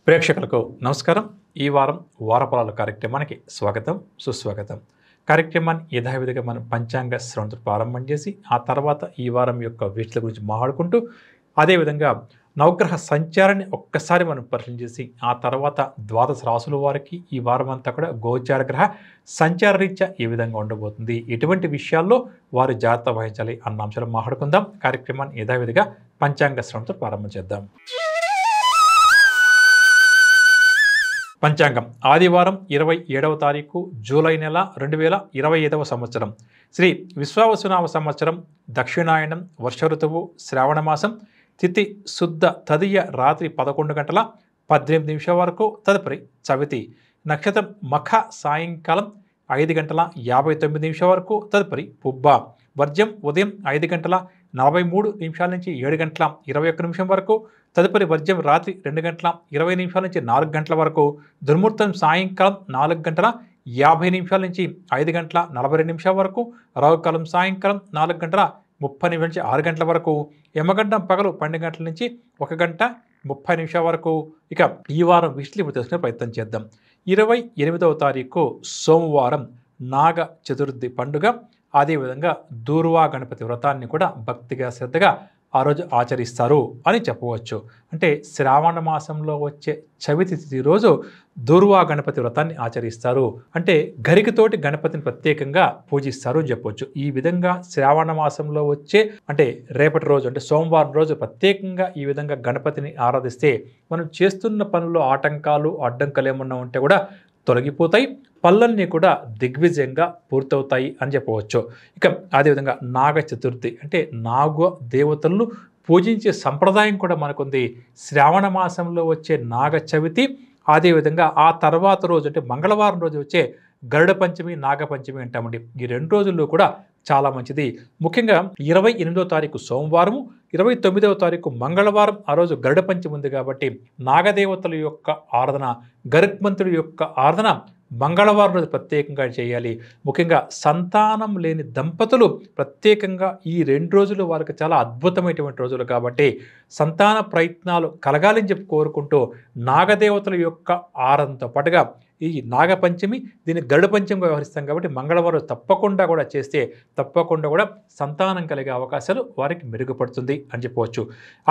ప్రేక్షకులకు నమస్కారం. ఈ వారం వారఫలాల కార్యక్రమానికి స్వాగతం, సుస్వాగతం. కార్యక్రమాన్ని యథావిధిగా మనం పంచాంగ శ్రవణతో ప్రారంభం చేసి ఆ తర్వాత ఈ వారం యొక్క వీక్షల గురించి మాట్లాడుకుంటూ అదేవిధంగా నవగ్రహ సంచారాన్ని ఒక్కసారి మనం పరిశీలన చేసి ఆ తర్వాత ద్వాదశ రాసుల వారికి ఈ వారం అంతా కూడా గోచార గ్రహ సంచార రీత్యా ఏ విధంగా ఉండబోతుంది, ఎటువంటి విషయాల్లో వారు జాగ్రత్త వహించాలి అన్న అంశాలు మాట్లాడుకుందాం. కార్యక్రమాన్ని యథావిధిగా పంచాంగ శ్రవణతో ప్రారంభం చేద్దాం. పంచాంగం ఆదివారం 27వ తారీఖు జూలై నెల 2025వ సంవత్సరం శ్రీ విశ్వావసునామ సంవత్సరం దక్షిణాయనం వర్ష ఋతువు శ్రావణ మాసం తిథి శుద్ధ తదియ రాత్రి 11 గంటల 18 నిమిషాల వరకు తదుపరి చవితి నక్షత్రం మఖ సాయంకాలం 5 గంటల 59 నిమిషాల వరకు తదుపరి పుబ్బ వర్జం ఉదయం 5 గంటల 43 నిమిషాల నుంచి 7 గంటల 21 నిమిషం వరకు తదుపరి వర్జం రాత్రి 2 గంటల 20 నిమిషాల నుంచి 4 గంటల వరకు దుర్ముహూర్తం సాయంకాలం 4 గంటల 50 నిమిషాల నుంచి 5 గంటల 42 నిమిషాల వరకు రావుకాలం సాయంకాలం 4 గంటల 30 నిమిషాల నుంచి 6 గంటల వరకు యమగండం పగలు 12 గంటల నుంచి 1 గంట 30 నిమిషాల వరకు. ఇక ఈ వారం విశ్లేషణ తెలుసుకునే ప్రయత్నం చేద్దాం. 28వ తారీఖు సోమవారం నాగ చతుర్థి పండుగ. అదేవిధంగా దూర్వా గణపతి వ్రతాన్ని కూడా భక్తిగా శ్రద్ధగా ఆ రోజు ఆచరిస్తారు అని చెప్పవచ్చు. అంటే శ్రావణ మాసంలో వచ్చే చవితి తిథి రోజు దూర్వా గణపతి వ్రతాన్ని ఆచరిస్తారు. అంటే గరికతోటి గణపతిని ప్రత్యేకంగా పూజిస్తారు అని చెప్పవచ్చు. ఈ విధంగా శ్రావణ మాసంలో వచ్చే అంటే రేపటి రోజు అంటే సోమవారం రోజు ప్రత్యేకంగా ఈ విధంగా గణపతిని ఆరాధిస్తే మనం చేస్తున్న పనుల్లో ఆటంకాలు అడ్డంకులు ఏమన్నా ఉంటే కూడా తొలగిపోతాయి, పనులన్నీ కూడా దిగ్విజయంగా పూర్తవుతాయి అని చెప్పవచ్చు. ఇక అదేవిధంగా నాగ చతుర్థి అంటే నాగ దేవతలను పూజించే సంప్రదాయం కూడా మనకుంది. శ్రావణ మాసంలో వచ్చే నాగ చవితి, అదేవిధంగా ఆ తర్వాత రోజు అంటే మంగళవారం రోజు వచ్చే గరుడ పంచమి నాగపంచమి అంటామండి. ఈ 2 రోజుల్లో కూడా చాలా మంచిది. ముఖ్యంగా 28వ తారీఖు సోమవారము 29వ తారీఖు మంగళవారం ఆ రోజు గరుడ పంచమి ఉంది కాబట్టి నాగదేవతల యొక్క ఆరాధన గరుత్మంతుడి యొక్క ఆరాధన మంగళవారం రోజు ప్రత్యేకంగా చేయాలి. ముఖ్యంగా సంతానం లేని దంపతులు ప్రత్యేకంగా ఈ 2 రోజులు వారికి చాలా అద్భుతమైనటువంటి రోజులు కాబట్టి సంతాన ప్రయత్నాలు కలగాలని చెప్పి కోరుకుంటూ నాగదేవతల యొక్క ఆరాధనతో పాటుగా ఈ నాగపంచమి దీన్ని గరుడ పంచమిగా వ్యవహరిస్తాం కాబట్టి మంగళవారం తప్పకుండా కూడా చేస్తే తప్పకుండా కూడా సంతానం కలిగే అవకాశాలు వారికి మెరుగుపడుతుంది అని చెప్పవచ్చు.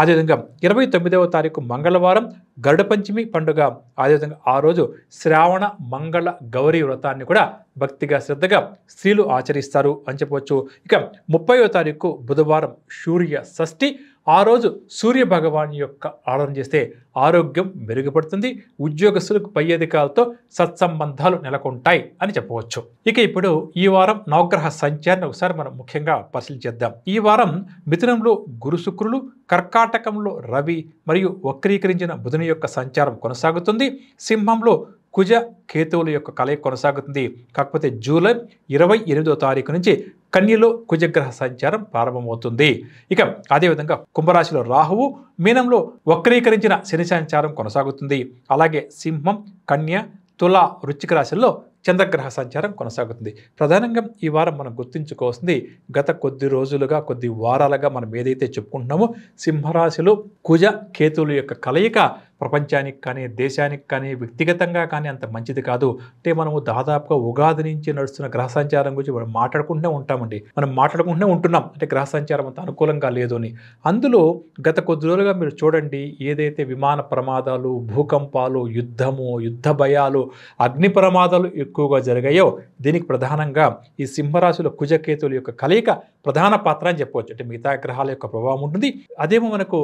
అదేవిధంగా 29వ తారీఖు మంగళవారం గరుడ పంచమి పండుగ. అదేవిధంగా ఆ రోజు శ్రావణ మంగళ గౌరీ వ్రతాన్ని కూడా భక్తిగా శ్రద్ధగా స్త్రీలు ఆచరిస్తారు అని చెప్పవచ్చు. ఇక 30వ తారీఖు బుధవారం సూర్య షష్ఠి. ఆ రోజు సూర్య భగవాన్ యొక్క ఆరాధన చేస్తే ఆరోగ్యం మెరుగుపడుతుంది, ఉద్యోగస్తులకు పై అధికారులతో సత్సంబంధాలు నెలకొంటాయి అని చెప్పవచ్చు. ఇక ఇప్పుడు ఈ వారం నవగ్రహ సంచారాన్ని ఒకసారి మనం ముఖ్యంగా పరిశీలించేద్దాం. ఈ వారం మిథునంలో గురు శుక్రులు, కర్కాటకంలో రవి మరియు వక్రీకరించిన బుధుని యొక్క సంచారం కొనసాగుతుంది. సింహంలో కుజ కేతువుల యొక్క కలయిక కొనసాగుతుంది. కాకపోతే జూలై 28వ తారీఖు నుంచి కన్యలో కుజగ్రహ సంచారం ప్రారంభమవుతుంది. ఇక అదేవిధంగా కుంభరాశిలో రాహువు, మీనంలో వక్రీకరించిన శని సంచారం కొనసాగుతుంది. అలాగే సింహం, కన్య, తుల, వృశ్చిక రాశుల్లో చంద్రగ్రహ సంచారం కొనసాగుతుంది. ప్రధానంగా ఈ వారం మనం గుర్తుంచుకోవాల్సింది గత కొద్ది రోజులుగా కొద్ది వారాలుగా మనం ఏదైతే చెప్పుకుంటున్నామో సింహరాశిలో కుజ కేతువుల యొక్క కలయిక ప్రపంచానికి కానీ దేశానికి కానీ వ్యక్తిగతంగా కానీ అంత మంచిది కాదు. అంటే మనము దాదాపుగా ఉగాది నుంచి నడుస్తున్న గ్రహ సంచారం గురించి మనం మాట్లాడుకుంటూనే ఉంటామండి. మనం మాట్లాడుకుంటూనే ఉంటున్నాం అంటే గ్రహ సంచారం అంత అనుకూలంగా లేదు అని. అందులో గత కొద్ది రోజులుగా మీరు చూడండి, ఏదైతే విమాన ప్రమాదాలు, భూకంపాలు, యుద్ధము, యుద్ధ భయాలు, అగ్ని ప్రమాదాలు ఎక్కువగా జరిగాయో దీనికి ప్రధానంగా ఈ సింహరాశిలో కుజకేతువుల యొక్క కలయిక ప్రధాన పాత్ర అని చెప్పవచ్చు. అంటే మిగతా గ్రహాల యొక్క ప్రభావం ఉంటుంది. అదేమో మనకు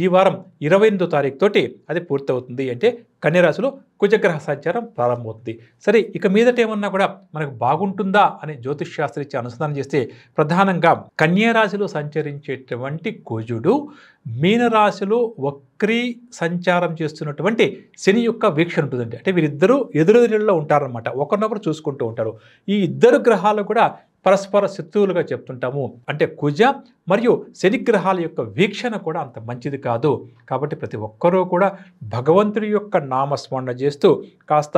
ఈ వారం 28వ తారీఖు తోటి అది పూర్తవుతుంది. అంటే కన్యరాశిలో కుజగ్రహ సంచారం ప్రారంభమవుతుంది. సరే, ఇక మీదట ఏమన్నా కూడా మనకు బాగుంటుందా అని జ్యోతిష్ శాస్త్రీయ అనుసంధానం చేస్తే ప్రధానంగా కన్యరాశిలో సంచరించేటువంటి కుజుడు మీనరాశిలో వక్రీ సంచారం చేస్తున్నటువంటి శని యొక్క వీక్షణ ఉంటుందండి. అంటే వీరిద్దరూ ఎదురెదురులో ఉంటారనమాట, ఒకరినొకరు చూసుకుంటూ ఉంటారు. ఈ ఇద్దరు గ్రహాలు కూడా పరస్పర శత్రువులుగా చెప్తుంటాము. అంటే కుజ మరియు శని గ్రహాల యొక్క వీక్షణ కూడా అంత మంచిది కాదు. కాబట్టి ప్రతి ఒక్కరూ కూడా భగవంతుడి యొక్క నామస్మరణ చేస్తూ కాస్త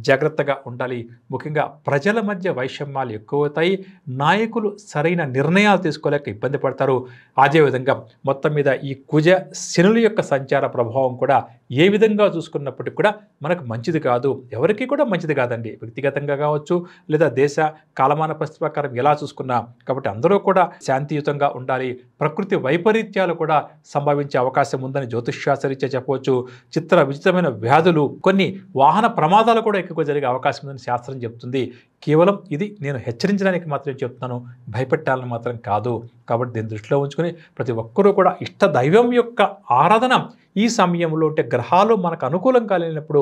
జాగ్రత్తగా ఉండాలి. ముఖ్యంగా ప్రజల మధ్య వైషమ్యాలు ఎక్కువవుతాయి, నాయకులు సరైన నిర్ణయాలు తీసుకోలేక ఇబ్బంది పడతారు. అదేవిధంగా మొత్తం మీద ఈ కుజ శనుల యొక్క సంచార ప్రభావం కూడా ఏ విధంగా చూసుకున్నప్పటికీ కూడా మనకు మంచిది కాదు, ఎవరికి కూడా మంచిది కాదండి, వ్యక్తిగతంగా కావచ్చు లేదా దేశ కాలమాన పరిస్థితి ప్రకారం ఎలా చూసుకున్నా. కాబట్టి అందరూ కూడా శాంతియుతంగా ఉండాలి. ప్రకృతి వైపరీత్యాలు కూడా సంభవించే అవకాశం ఉందని జ్యోతిష్శాస్త్రరీత్యా చెప్పవచ్చు. చిత్ర విచిత్రమైన వ్యాధులు, కొన్ని వాహన ప్రమాదాలు కూడా ఎక్కువగా జరిగే అవకాశం ఉందని శాస్త్రం చెప్తుంది. కేవలం ఇది నేను హెచ్చరించడానికి మాత్రమే చెప్తున్నాను, భయపెట్టాలని మాత్రం కాదు. కాబట్టి దీన్ని దృష్టిలో ఉంచుకొని ప్రతి ఒక్కరూ కూడా ఇష్ట దైవం యొక్క ఆరాధన ఈ సమయంలో అంటే గ్రహాలు మనకు అనుకూలంగా లేనప్పుడు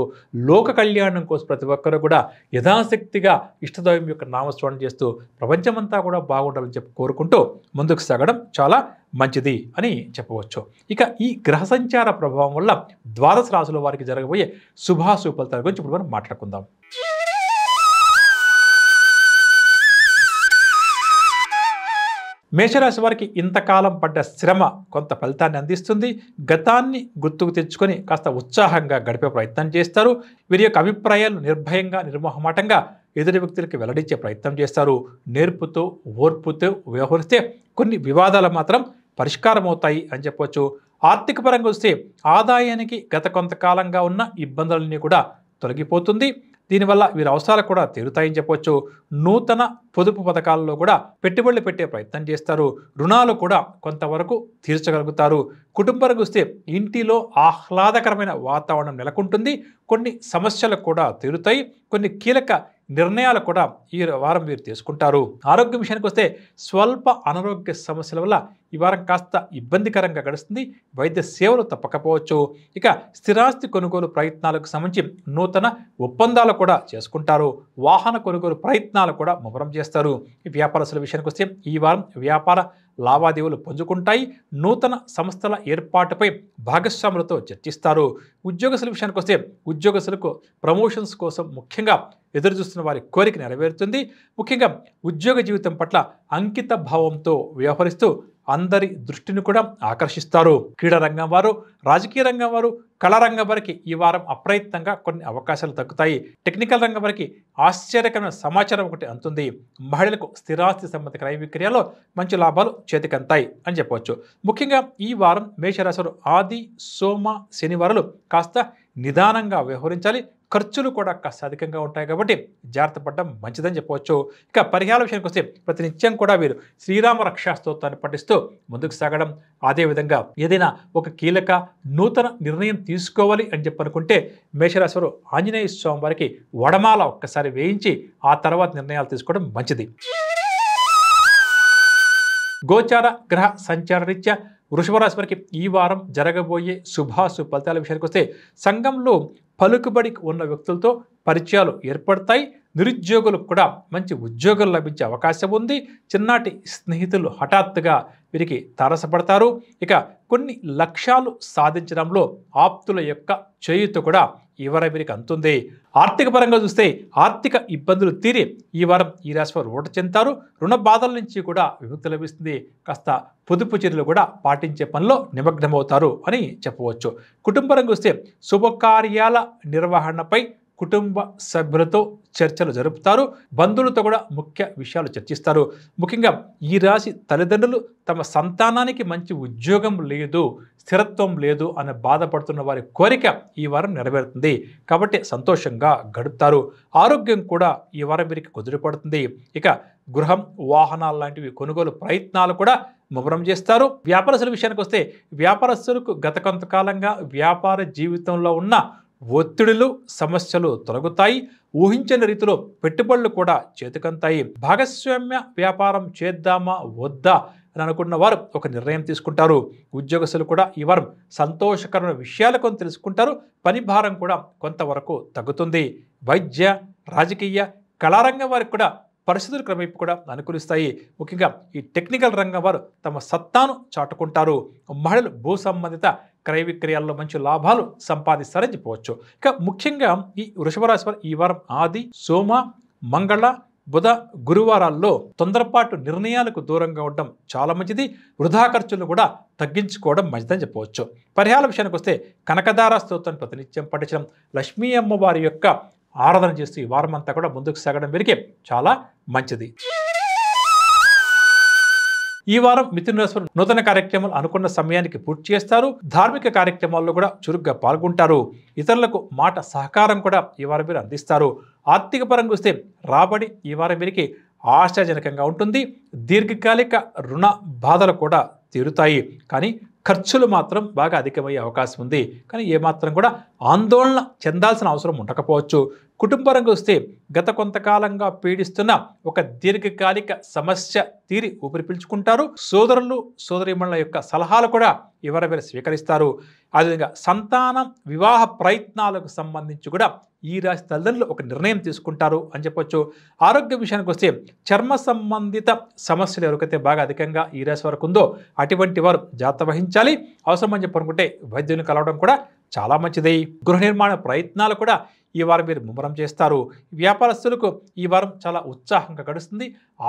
లోక కళ్యాణం కోసం ప్రతి ఒక్కరూ కూడా యథాశక్తిగా ఇష్టదైవం యొక్క నామస్మరణ చేస్తూ ప్రపంచమంతా కూడా బాగుండాలని చెప్పి కోరుకుంటూ ముందుకు సాగడం చాలా మంచిది అని చెప్పవచ్చు. ఇక ఈ గ్రహ సంచార ప్రభావం వల్ల ద్వాదశ రాశుల వారికి జరగబోయే శుభాశుభ ఫలితాల గురించి ఇప్పుడు మనం మాట్లాడుకుందాం. మేషరాశి వారికి ఇంతకాలం పడ్డ శ్రమ కొంత ఫలితాన్ని అందిస్తుంది. గతాన్ని గుర్తుకు తెచ్చుకొని కాస్త ఉత్సాహంగా గడిపే ప్రయత్నం చేస్తారు. వీరి యొక్క అభిప్రాయాలు నిర్భయంగా నిర్మోహమాటంగా ఎదుటి వ్యక్తులకి వెల్లడించే ప్రయత్నం చేస్తారు. నేర్పుతో ఓర్పుతో వ్యవహరిస్తే కొన్ని వివాదాలు మాత్రం పరిష్కారం అవుతాయి అని చెప్పవచ్చు. ఆర్థిక పరంగా వస్తే ఆదాయానికి గత కొంతకాలంగా ఉన్న ఇబ్బందులన్నీ కూడా తొలగిపోతుంది. దీనివల్ల వీరి అవసరాలు కూడా తీరుతాయని చెప్పవచ్చు. నూతన పొదుపు పథకాల్లో కూడా పెట్టుబడులు పెట్టే ప్రయత్నం చేస్తారు. రుణాలు కూడా కొంతవరకు తీర్చగలుగుతారు. కుటుంబానికి వస్తే ఇంటిలో ఆహ్లాదకరమైన వాతావరణం నెలకొంటుంది. కొన్ని సమస్యలు కూడా తీరుతాయి. కొన్ని కీలక నిర్ణయాలు కూడా ఈ వారం వీరు తీసుకుంటారు. ఆరోగ్య విషయానికి వస్తే స్వల్ప అనారోగ్య సమస్యల వల్ల ఈ వారం కాస్త ఇబ్బందికరంగా గడుస్తుంది. వైద్య సేవలు తప్పకపోవచ్చు. ఇక స్థిరాస్తి కొనుగోలు ప్రయత్నాలకు సంబంధించి నూతన ఒప్పందాలు కూడా చేసుకుంటారు. వాహన కొనుగోలు ప్రయత్నాలు కూడా ముమ్మరం చేస్తారు. ఈ వ్యాపారస్తుల విషయానికి వస్తే ఈ వారం వ్యాపార లావాదేవీలు పుంజుకుంటాయి. నూతన సంస్థల ఏర్పాటుపై భాగస్వాములతో చర్చిస్తారు. ఉద్యోగస్తుల విషయానికి వస్తే ఉద్యోగస్తులకు ప్రమోషన్స్ కోసం ముఖ్యంగా ఎదురుచూస్తున్న వారి కోరిక నెరవేరుతుంది. ముఖ్యంగా ఉద్యోగ జీవితం పట్ల అంకిత భావంతో వ్యవహరిస్తూ అందరి దృష్టిని కూడా ఆకర్షిస్తారు. క్రీడా రంగం వారు, రాజకీయ రంగం వారు, కళారంగం వారికి ఈ వారం అప్రయత్నంగా కొన్ని అవకాశాలు తగ్గుతాయి. టెక్నికల్ రంగం వారికి ఆశ్చర్యకరమైన సమాచారం ఒకటి అందుతుంది. మహిళలకు స్థిరాస్తి సంబంధిత క్రయ విక్రయాల్లో మంచి లాభాలు చేతికంతాయి అని చెప్పవచ్చు. ముఖ్యంగా ఈ వారం మేషరాశులు ఆది, సోమ, శనివారాలు కాస్త నిదానంగా వ్యవహరించాలి. ఖర్చులు కూడా కాస్త అధికంగా ఉంటాయి కాబట్టి జాగ్రత్త పడడం మంచిదని చెప్పవచ్చు. ఇక పరిహార విషయానికి వస్తే ప్రతినిత్యం కూడా వీరు శ్రీరామ రక్షా స్తోత్రాన్ని పఠిస్తూ ముందుకు సాగడం, అదేవిధంగా ఏదైనా ఒక కీలక నూతన నిర్ణయం తీసుకోవాలి అని చెప్పనుకుంటే మేషరాశివారు ఆంజనేయ స్వామి వారికి వడమాల ఒక్కసారి వేయించి ఆ తర్వాత నిర్ణయాలు తీసుకోవడం మంచిది. గోచార గ్రహ సంచార రీత్యా వృషభ రాశి వారికి ఈ వారం జరగబోయే శుభాశుభ ఫలితాల విషయానికి వస్తే సంఘంలో పలుకుబడి ఉన్న వ్యక్తులతో పరిచయాలు ఏర్పడతాయి. నిరుద్యోగులకు కూడా మంచి ఉద్యోగాలు లభించే అవకాశం ఉంది. చిన్నటి స్నేహితులు హఠాత్తుగా వీరికి తారసపడతారు. ఇక కొన్ని లక్ష్యాలు సాధించడంలో ఆప్తుల యొక్క చేయూత కూడా ఈ వారం వీరికి అందుతుంది. ఆర్థిక పరంగా చూస్తే ఆర్థిక ఇబ్బందులు తీరి ఈ వారం ఈ రాశి వారు ఊట చెందుతారు. రుణ బాధల నుంచి కూడా విముక్తి లభిస్తుంది. కాస్త పొదుపు చర్యలు కూడా పాటించే పనిలో నిమగ్నమవుతారు అని చెప్పవచ్చు. కుటుంబ రంగం చూస్తే శుభకార్యాల నిర్వహణపై కుటుంబ సభ్యులతో చర్చలు జరుపుతారు. బంధువులతో కూడా ముఖ్య విషయాలు చర్చిస్తారు. ముఖ్యంగా ఈ రాశి తల్లిదండ్రులు తమ సంతానానికి మంచి ఉద్యోగం లేదు, స్థిరత్వం లేదు అని బాధపడుతున్న వారి కోరిక ఈ వారం నెరవేరుతుంది. కాబట్టి సంతోషంగా గడుపుతారు. ఆరోగ్యం కూడా ఈ వారం వీరికి కుదిరిపడుతుంది. ఇక గృహం, వాహనాలు లాంటివి కొనుగోలు ప్రయత్నాలు కూడా ముమ్మరం చేస్తారు. వ్యాపారస్తుల విషయానికి వస్తే వ్యాపారస్తులకు గత కొంతకాలంగా వ్యాపార జీవితంలో ఉన్న ఒత్తిడులు, సమస్యలు తొలగుతాయి. ఊహించని రీతిలో పెట్టుబడులు కూడా చేతికంతాయి. భాగస్వామ్య వ్యాపారం చేద్దామా వద్దా అని అనుకున్న వారు ఒక నిర్ణయం తీసుకుంటారు. ఉద్యోగస్తులు కూడా ఈ వారం సంతోషకరమైన విషయాలు కొన్ని తెలుసుకుంటారు. పని భారం కూడా కొంతవరకు తగ్గుతుంది. వైద్య, రాజకీయ, కళారంగం వారికి కూడా పరిస్థితులు క్రమేపు కూడా అనుకూలిస్తాయి. ముఖ్యంగా ఈ టెక్నికల్ రంగం వారు తమ సత్తాను చాటుకుంటారు. మహిళలు భూ సంబంధిత క్రయ విక్రయాల్లో మంచి లాభాలు సంపాదిస్తారని చెప్పవచ్చు. ఇక ముఖ్యంగా ఈ వృషభ రాశి వారు ఈ వారం ఆది, సోమ, మంగళ, బుధ, గురువారాల్లో తొందరపాటు నిర్ణయాలకు దూరంగా ఉండడం చాలా మంచిది. వృధా ఖర్చులను కూడా తగ్గించుకోవడం మంచిదని చెప్పవచ్చు. పరిహార విషయానికి వస్తే కనకదార స్తోత్రాన్ని ప్రతినిత్యం పఠించడం, లక్ష్మీ అమ్మవారి యొక్క ఆరాధన చేస్తూ ఈ వారం అంతా కూడా ముందుకు సాగడం వీరికి చాలా మంచిది. ఈ వారం మిథున రాశి వారు నూతన కార్యక్రమాలు అనుకున్న సమయానికి పూర్తి చేస్తారు. ధార్మిక కార్యక్రమాల్లో కూడా చురుగ్గా పాల్గొంటారు. ఇతరులకు మాట సహకారం కూడా ఈ వారం మీరు అందిస్తారు. ఆర్థిక పరంగా వస్తే రాబడి ఈ వారం వీరికి ఆశాజనకంగా ఉంటుంది. దీర్ఘకాలిక రుణ బాధలు కూడా తీరుతాయి. కానీ ఖర్చులు మాత్రం బాగా అధికమయ్యే అవకాశం ఉంది. కానీ ఏమాత్రం కూడా ఆందోళన చెందాల్సిన అవసరం ఉండకపోవచ్చు. కుటుంబరంగా వస్తే గత కొంతకాలంగా పీడిస్తున్న ఒక దీర్ఘకాలిక సమస్య తీరి ఊపిరి పీల్చుకుంటారు. సోదరులు సోదరీమణుల యొక్క సలహాలు కూడా ఎవరు స్వీకరిస్తారు. అదేవిధంగా సంతానం వివాహ ప్రయత్నాలకు సంబంధించి కూడా ఈ రాశి తల్లిదండ్రులు ఒక నిర్ణయం తీసుకుంటారు అని చెప్పొచ్చు. ఆరోగ్య విషయానికి వస్తే చర్మ సంబంధిత సమస్యలు ఎవరికైతే బాగా అధికంగా ఈ రాశి వరకు ఉందో అటువంటి వారు జాగ్రత్త వహించాలి. అవసరం అని చెప్పనుకుంటే వైద్యుని కలవడం కూడా చాలా మంచిది. గృహ నిర్మాణ ప్రయత్నాలు కూడా ఈ వారం మీరు ముమ్మరం చేస్తారు. వ్యాపారస్తులకు ఈ వారం చాలా ఉత్సాహంగా గడుస్తుంది.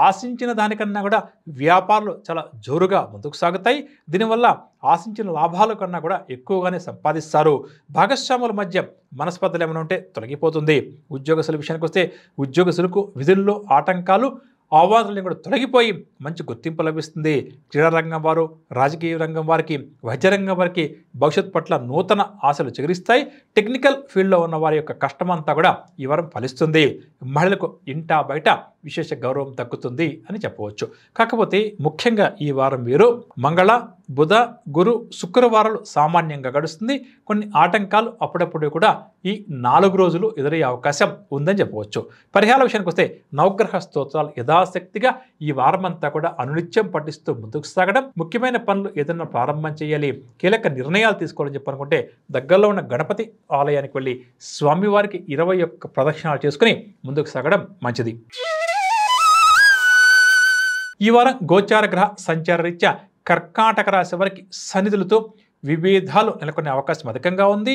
ఆశించిన దానికన్నా కూడా వ్యాపారాలు చాలా జోరుగా ముందుకు సాగుతాయి. దీనివల్ల ఆశించిన లాభాల కన్నా కూడా ఎక్కువగానే సంపాదిస్తారు. భాగస్వాముల మధ్య మనస్పర్ధలు ఏమైనా ఉంటే తొలగిపోతుంది. ఉద్యోగస్తుల విషయానికి వస్తే ఉద్యోగస్తులకు విధుల్లో ఆటంకాలు ఆహ్వానాలను కూడా తొలగిపోయి మంచి గుర్తింపు లభిస్తుంది. క్రీడా రంగం వారు, రాజకీయ రంగం వారికి, వైద్య రంగం వారికి భవిష్యత్ పట్ల నూతన ఆశలు చిగురిస్తాయి. టెక్నికల్ ఫీల్డ్లో ఉన్న వారి యొక్క కష్టమంతా కూడా ఈ వారం ఫలిస్తుంది. మహిళలకు ఇంటా బయట విశేష గౌరవం దక్కుతుంది అని చెప్పవచ్చు. కాకపోతే ముఖ్యంగా ఈ వారం వీరు మంగళ, బుధ, గురు, శుక్రవారాలు సామాన్యంగా గడుస్తుంది. కొన్ని ఆటంకాలు అప్పుడప్పుడు కూడా ఈ 4 రోజులు ఎదురయ్యే అవకాశం ఉందని చెప్పవచ్చు. పరిహార విషయానికి వస్తే నవగ్రహ స్తోత్రాలు యథాశక్తిగా ఈ వారం అంతా కూడా అనునిత్యం పఠిస్తూ ముందుకు సాగడం, ముఖ్యమైన పనులు ఏదైనా ప్రారంభం చేయాలి, కీలక నిర్ణయాలు తీసుకోవాలని చెప్పనుకుంటే దగ్గరలో ఉన్న గణపతి ఆలయానికి వెళ్ళి స్వామివారికి 21 ప్రదక్షిణాలు చేసుకుని ముందుకు సాగడం మంచిది. ఈ వారం గోచార గ్రహ సంచార రీత్యా కర్కాటక రాశి వారికి సన్నిధులతో విభేదాలు నెలకొనే అవకాశం అధికంగా ఉంది.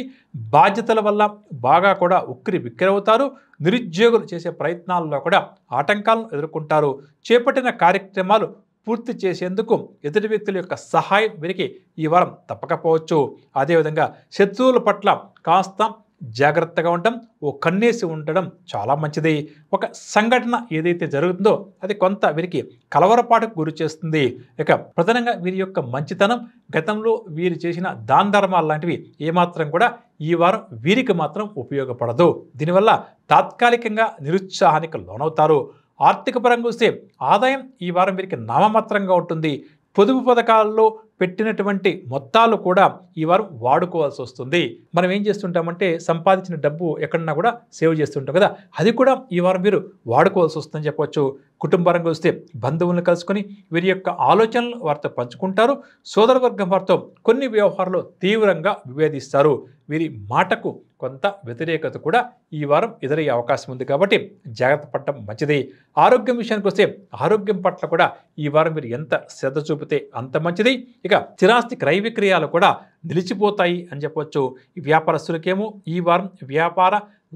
బాధ్యతల వల్ల బాగా కూడా ఉక్కిరి బిక్కిరవుతారు. నిరుద్యోగులు చేసే ప్రయత్నాల్లో కూడా ఆటంకాలను ఎదుర్కొంటారు. చేపట్టిన కార్యక్రమాలు పూర్తి చేసేందుకు ఎదుటి వ్యక్తుల యొక్క సహాయం వీరికి ఈ వారం తప్పకపోవచ్చు. అదేవిధంగా శత్రువుల పట్ల కాస్త జాగ్రత్తగా ఉండటం, ఓ కన్నేసి ఉండడం చాలా మంచిది. ఒక సంఘటన ఏదైతే జరుగుతుందో అది కొంత వీరికి కలవరపాటుకు గురి చేస్తుంది. ఇక ప్రధానంగా వీరి యొక్క మంచితనం, గతంలో వీరు చేసిన దాన ధర్మాలు లాంటివి ఏమాత్రం కూడా ఈ వారం వీరికి మాత్రం ఉపయోగపడదు. దీనివల్ల తాత్కాలికంగా నిరుత్సాహానికి లోనవుతారు. ఆర్థిక పరంగా వస్తే ఆదాయం ఈ వారం వీరికి నామమాత్రంగా ఉంటుంది. పొదుపు పథకాల్లో పెట్టినటువంటి మొత్తాలు కూడా ఈ వారం వాడుకోవాల్సి వస్తుంది. మనం ఏం చేస్తుంటామంటే సంపాదించిన డబ్బు ఎక్కడన్నా కూడా సేవ్ చేస్తుంటాం కదా, అది కూడా ఈ వారం మీరు వాడుకోవాల్సి వస్తుందని చెప్పవచ్చు. కుటుంబరంగా వస్తే బంధువులను కలుసుకొని వీరి యొక్క ఆలోచనలు వారితో పంచుకుంటారు. సోదరవర్గం వారితో కొన్ని వ్యవహారాలు తీవ్రంగా విభేదిస్తారు. వీరి మాటకు కొంత వ్యతిరేకత కూడా ఈ వారం ఎదురయ్యే అవకాశం ఉంది కాబట్టి జాగ్రత్త పడటం మంచిది. ఆరోగ్యం విషయానికి వస్తే ఆరోగ్యం పట్ల కూడా ఈ వారం మీరు ఎంత శ్రద్ధ చూపితే అంత మంచిది. ఇక స్థిరాస్తి క్రయ విక్రయాలు కూడా నిలిచిపోతాయి అని చెప్పవచ్చు. ఈ వ్యాపారస్తులకేమో ఈ వారం వ్యాపార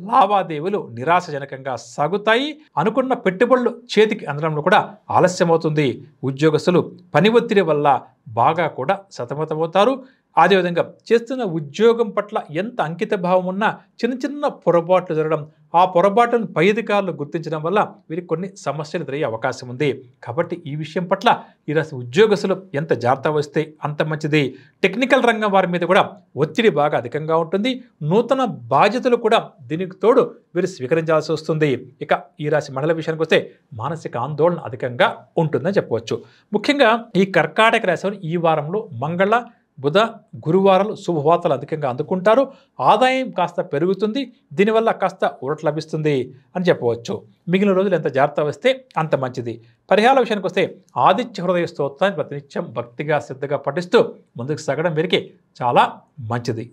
లావాదేవీలు నిరాశజనకంగా సాగుతాయి. అనుకున్న పెట్టుబడులు చేతికి అందడంలో కూడా ఆలస్యమవుతుంది. ఉద్యోగస్తులు పని ఒత్తిడి వల్ల బాగా కూడా సతమతమవుతారు. అదేవిధంగా చేస్తున్న ఉద్యోగం పట్ల ఎంత అంకిత భావం ఉన్నా చిన్న చిన్న పొరపాట్లు జరగడం, ఆ పొరపాటును పై అధికారులు గుర్తించడం వల్ల వీరికి కొన్ని సమస్యలు ఎదురయ్యే అవకాశం ఉంది. కాబట్టి ఈ విషయం పట్ల ఈ రాశి ఉద్యోగస్తులు ఎంత జాగ్రత్త వస్తే అంత మంచిది. టెక్నికల్ రంగం వారి మీద కూడా ఒత్తిడి బాగా అధికంగా ఉంటుంది. నూతన బాధ్యతలు కూడా దీనికి తోడు వీరు స్వీకరించాల్సి వస్తుంది. ఇక ఈ రాశి మహిళల విషయానికి వస్తే మానసిక ఆందోళన అధికంగా ఉంటుందని చెప్పవచ్చు. ముఖ్యంగా ఈ కర్కాటక రాశి ఈ వారంలో మంగళ, బుధ, గురువారాలు శుభవార్తలు అధికంగా అందుకుంటారు. ఆదాయం కాస్త పెరుగుతుంది. దీనివల్ల కాస్త ఊరట లభిస్తుంది అని చెప్పవచ్చు. మిగిలిన రోజులు ఎంత జాగ్రత్త వస్తే అంత మంచిది. పరిహార విషయానికి వస్తే ఆదిత్య హృదయ స్తోత్రాన్ని ప్రతినిత్యం భక్తిగా శ్రద్ధగా పఠిస్తూ ముందుకు సాగడం వీరికి చాలా మంచిది.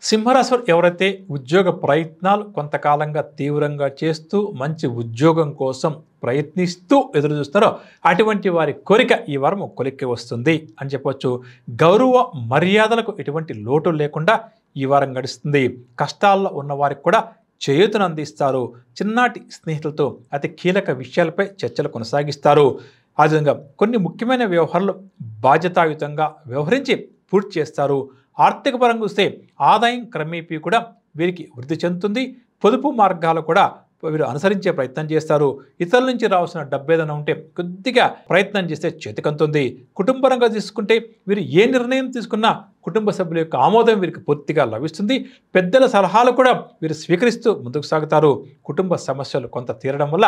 సింహరాశి ఎవరైతే ఉద్యోగ ప్రయత్నాలు కొంతకాలంగా తీవ్రంగా చేస్తూ మంచి ఉద్యోగం కోసం ప్రయత్నిస్తూ ఎదురు చూస్తారో అటువంటి వారి కోరిక ఈ వారం కొలిక్కి వస్తుంది అని చెప్పవచ్చు. గౌరవ మర్యాదలకు ఎటువంటి లోటు లేకుండా ఈ వారం గడుస్తుంది. కష్టాల్లో ఉన్న వారికి కూడా చేయూతను అందిస్తారు. చిన్ననాటి స్నేహితులతో అతి కీలక విషయాలపై చర్చలు కొనసాగిస్తారు. అదేవిధంగా కొన్ని ముఖ్యమైన వ్యవహారాలు బాధ్యతాయుతంగా వ్యవహరించి పూర్తి చేస్తారు. ఆర్థిక పరంగా వస్తే ఆదాయం క్రమేపీ కూడా వీరికి వృద్ధి చెందుతుంది. పొదుపు మార్గాలు కూడా వీరు అనుసరించే ప్రయత్నం చేస్తారు. ఇతరుల నుంచి రావాల్సిన డబ్బు ఏదైనా ఉంటే కొద్దిగా ప్రయత్నం చేస్తే చేతికంతుంది. కుటుంబపరంగా తీసుకుంటే వీరు ఏ నిర్ణయం తీసుకున్నా కుటుంబ సభ్యుల యొక్క ఆమోదం వీరికి పూర్తిగా లభిస్తుంది. పెద్దల సలహాలు కూడా వీరు స్వీకరిస్తూ ముందుకు సాగుతారు. కుటుంబ సమస్యలు కొంత తీరడం వల్ల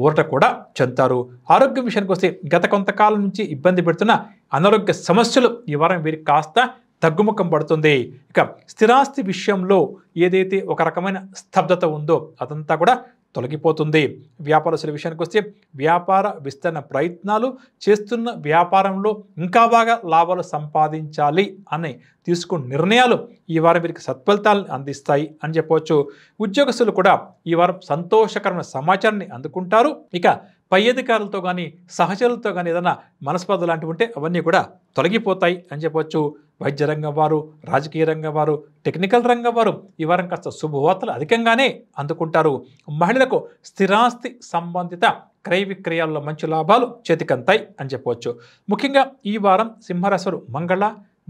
ఊరట కూడా చెందుతారు. ఆరోగ్యం విషయానికి వస్తే గత కొంతకాలం నుంచి ఇబ్బంది పెడుతున్న అనారోగ్య సమస్యలు ఈ వారం వీరికి కాస్త తగ్గుముఖం పడుతుంది. ఇక స్థిరాస్తి విషయంలో ఏదైతే ఒక రకమైన స్తబ్దత ఉందో అదంతా కూడా తొలగిపోతుంది. వ్యాపారస్తుల విషయానికి వస్తే వ్యాపార విస్తరణ ప్రయత్నాలు చేస్తున్న వ్యాపారంలో ఇంకా బాగా లాభాలు సంపాదించాలి అని తీసుకున్న నిర్ణయాలు ఈ వారం వీరికి సత్ఫలితాలను అందిస్తాయి అని చెప్పవచ్చు. ఉద్యోగస్తులు కూడా ఈ వారం సంతోషకరమైన సమాచారాన్ని అందుకుంటారు. ఇక పై అధికారులతో కానీ సహచరులతో కానీ ఏదైనా మనస్పర్ధ లాంటివి ఉంటే అవన్నీ కూడా తొలగిపోతాయి అని చెప్పవచ్చు. వైద్య రంగం వారు, రాజకీయ రంగం వారు, టెక్నికల్ రంగం వారు ఈ వారం కాస్త శుభవార్తలు అధికంగానే అందుకుంటారు. మహిళలకు స్థిరాస్తి సంబంధిత క్రయ విక్రయాల్లో మంచి లాభాలు చేతికంతాయి అని చెప్పవచ్చు. ముఖ్యంగా ఈ వారం సింహరాశులు మంగళ,